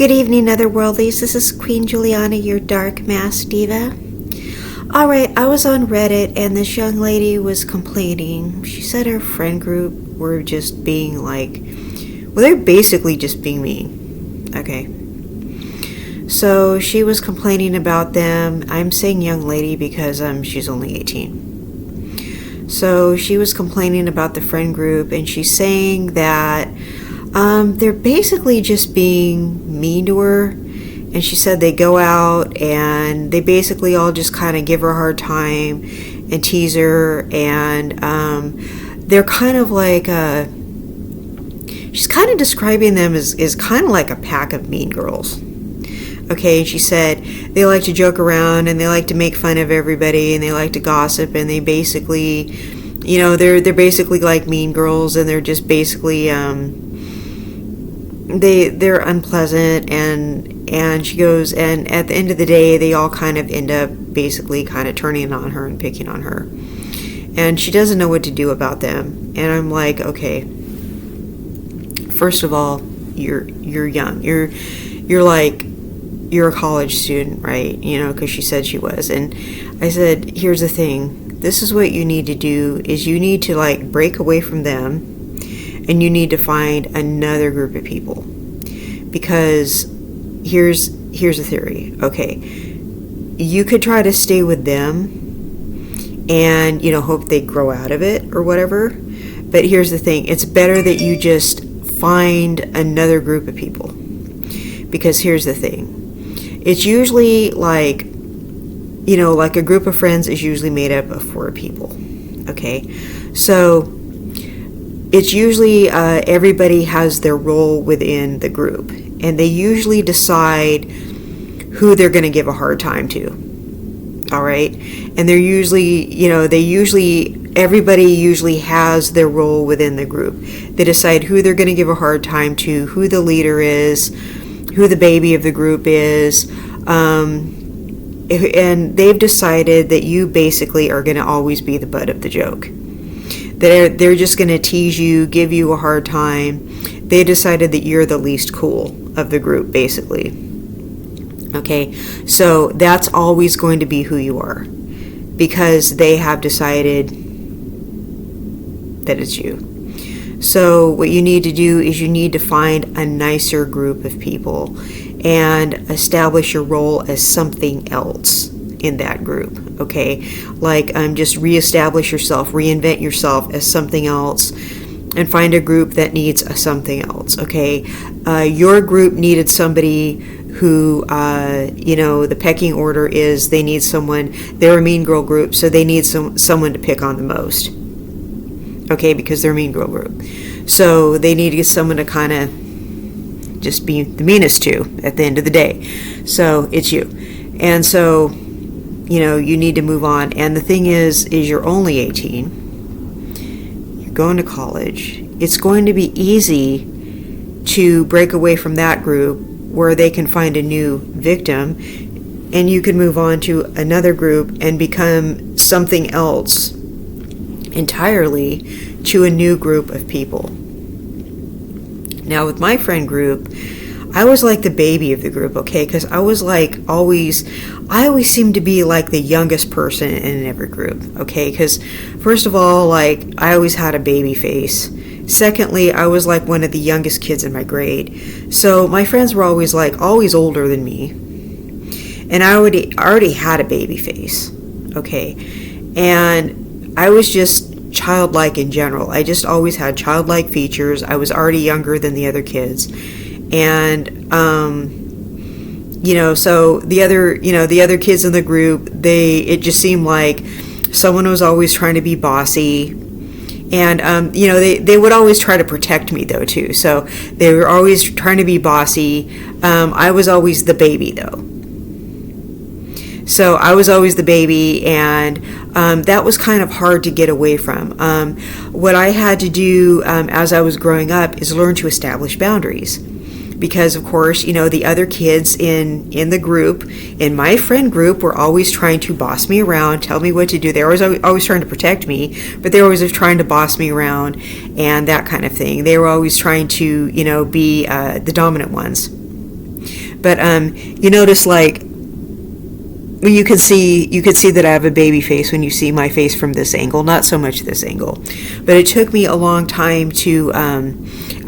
Good evening, Otherworldlies. This is Queen Juliana, your Dark Mask Diva. Alright, I was on Reddit and this young lady was complaining. She said her friend group were just being they're basically just being mean. Okay. So she was complaining about them. I'm saying young lady because she's only 18. So she was complaining about the friend group and she's saying that they're basically just being mean to her, and she said they go out and they basically all just kind of give her a hard time and tease her, and they're kind of like she's kind of describing them as kind of like a pack of mean girls. Okay, and she said they like to joke around and they like to make fun of everybody and they like to gossip, and they basically, they're basically like mean girls, and they're just basically they're unpleasant, and she goes, and at the end of the day they all kind of end up basically kind of turning on her and picking on her, and she doesn't know what to do about them. And I'm like, okay, first of all, you're young, you're a college student, right? Because she said she was. And I said, here's the thing, this is what you need to do, is you need to break away from them, and you need to find another group of people, because here's the theory. Okay, you could try to stay with them and hope they grow out of it or whatever, but here's the thing, it's better that you just find another group of people, because here's the thing, it's usually like a group of friends is usually made up of 4 people. Okay, so it's usually everybody has their role within the group, and they usually decide who they're going to give a hard time to. All right, and they're usually, everybody usually has their role within the group. They decide who they're going to give a hard time to, who the leader is, who the baby of the group is, and they've decided that you basically are going to always be the butt of the joke. They're just going to tease you, give you a hard time. They decided that you're the least cool of the group, basically. Okay, so that's always going to be who you are, because they have decided that it's you. So what you need to do is you need to find a nicer group of people and establish your role as something else in that group. Okay, just reestablish yourself, reinvent yourself as something else, and find a group that needs a something else. Okay, your group needed somebody who, the pecking order is they need someone. They're a mean girl group, so they need someone to pick on the most. Okay, because they're a mean girl group, so they need to get someone to kind of just be the meanest to at the end of the day. So it's you, and so you need to move on. And the thing is you're only 18. You're going to college. It's going to be easy to break away from that group where they can find a new victim, and you can move on to another group and become something else entirely to a new group of people. Now, with my friend group, I was like the baby of the group, okay? Because I was I always seemed to be like the youngest person in every group, okay? Because first of all, I always had a baby face. Secondly, I was like one of the youngest kids in my grade. So my friends were always older than me. And I already had a baby face, okay? And I was just childlike in general. I just always had childlike features. I was already younger than the other kids. And so the other kids in the group, it just seemed like someone was always trying to be bossy, and they would always try to protect me though too. So they were always trying to be bossy. I was always the baby though. So I was always the baby, and that was kind of hard to get away from. What I had to do as I was growing up is learn to establish boundaries. Because, of course, the other kids in the group, in my friend group, were always trying to boss me around, tell me what to do. They were always trying to protect me, but they were always trying to boss me around and that kind of thing. They were always trying to, be the dominant ones. But you notice, like, you can see that I have a baby face when you see my face from this angle, not so much this angle. But it took me a long time to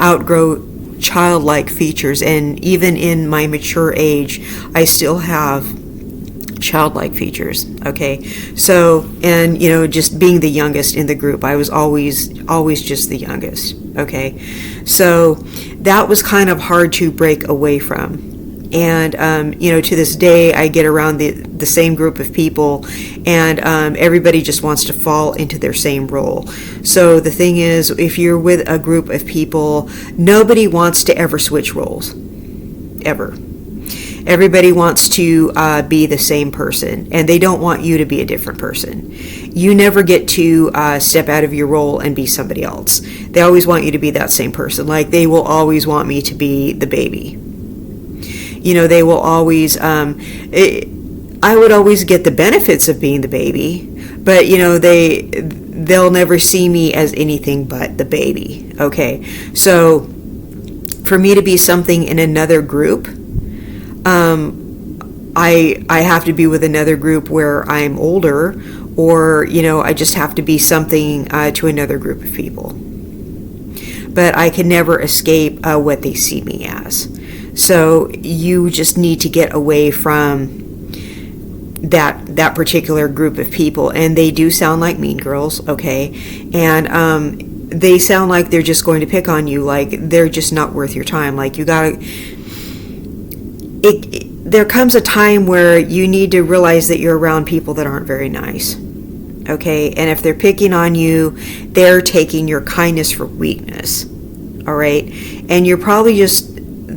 outgrow childlike features, and even in my mature age, I still have childlike features. Okay, so, and just being the youngest in the group, I was always just the youngest. Okay, so that was kind of hard to break away from. And to this day, I get around the same group of people, and everybody just wants to fall into their same role. So the thing is, if you're with a group of people, nobody wants to ever switch roles, ever. Everybody wants to be the same person, and they don't want you to be a different person. You never get to step out of your role and be somebody else. They always want you to be that same person. Like, they will always want me to be the baby. They will always, I would always get the benefits of being the baby, but, they'll never see me as anything but the baby. Okay, so for me to be something in another group, I have to be with another group where I'm older, or, I just have to be something to another group of people. But I can never escape what they see me as. So you just need to get away from that particular group of people. And they do sound like mean girls, okay? And they sound like they're just going to pick on you, like they're just not worth your time. Like, you gotta... There comes a time where you need to realize that you're around people that aren't very nice, okay? And if they're picking on you, they're taking your kindness for weakness, all right? And you're probably just...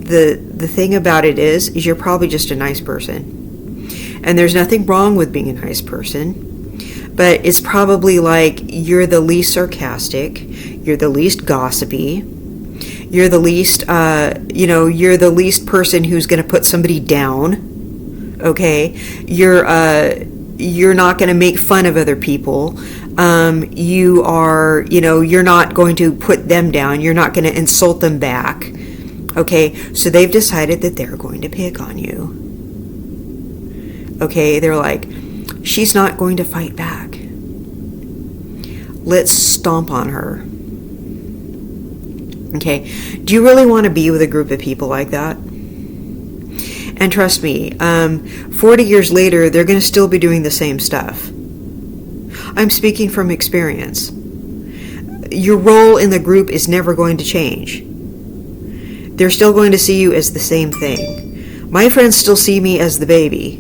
The thing about it is you're probably just a nice person. And there's nothing wrong with being a nice person, but it's probably like you're the least sarcastic, you're the least gossipy, you're the least, you're the least person who's going to put somebody down, okay? You're not going to make fun of other people. You are, you're not going to put them down. You're not going to insult them back. Okay, so they've decided that they're going to pick on you. Okay, they're like, she's not going to fight back. Let's stomp on her. Okay, do you really want to be with a group of people like that? And trust me, 40 years later, they're going to still be doing the same stuff. I'm speaking from experience. Your role in the group is never going to change. They're still going to see you as the same thing. My friends still see me as the baby.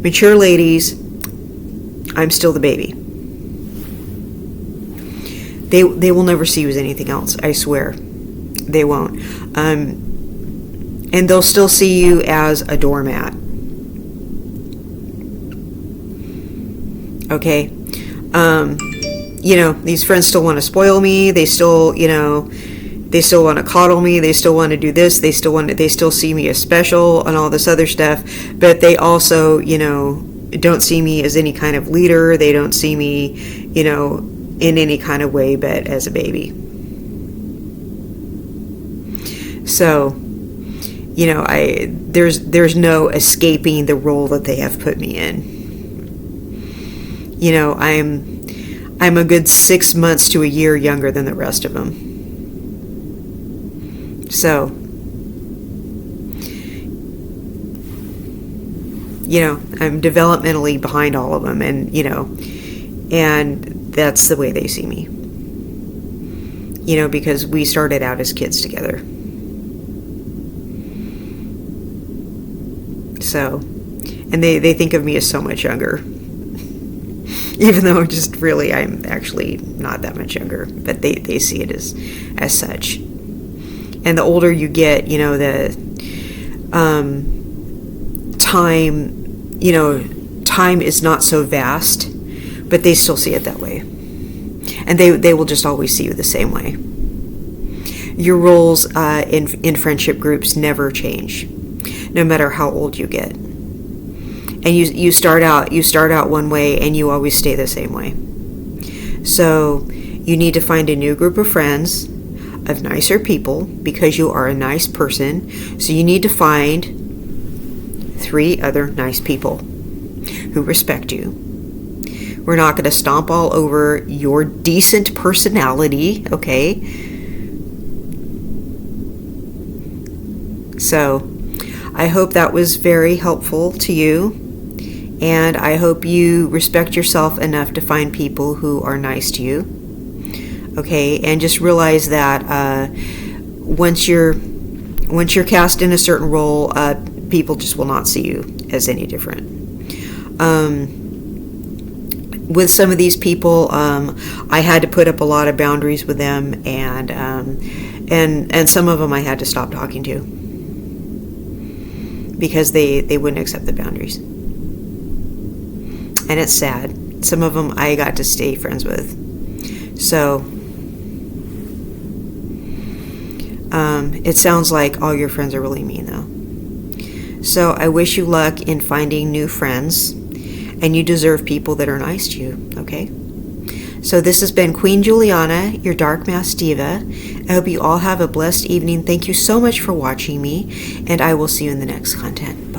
Mature ladies, I'm still the baby. They will never see you as anything else, I swear. They won't. And they'll still see you as a doormat. Okay? These friends still want to spoil me. They still, they still want to coddle me. They still want to do this. They still see me as special and all this other stuff. But they also, don't see me as any kind of leader. They don't see me, in any kind of way but as a baby. So, there's no escaping the role that they have put me in. I'm a good 6 months to a year younger than the rest of them. So, I'm developmentally behind all of them, and that's the way they see me. Because we started out as kids together. So, and they think of me as so much younger. Even though I'm actually not that much younger, but they see it as such. And the older you get, the time is not so vast, but they still see it that way. And they will just always see you the same way. Your roles in friendship groups never change, no matter how old you get. And you start out one way, and you always stay the same way. So you need to find a new group of friends, of nicer people because you are a nice person. So you need to find 3 other nice people who respect you. We're not going to stomp all over your decent personality, okay? So I hope that was very helpful to you, and I hope you respect yourself enough to find people who are nice to you, okay? And just realize that once you're cast in a certain role, people just will not see you as any different. With some of these people, I had to put up a lot of boundaries with them, and some of them I had to stop talking to because they wouldn't accept the boundaries. And it's sad. Some of them I got to stay friends with. So it sounds like all your friends are really mean, though. So I wish you luck in finding new friends, and you deserve people that are nice to you, okay? So this has been Queen Juliana, your Dark Mask Diva. I hope you all have a blessed evening. Thank you so much for watching me, and I will see you in the next content.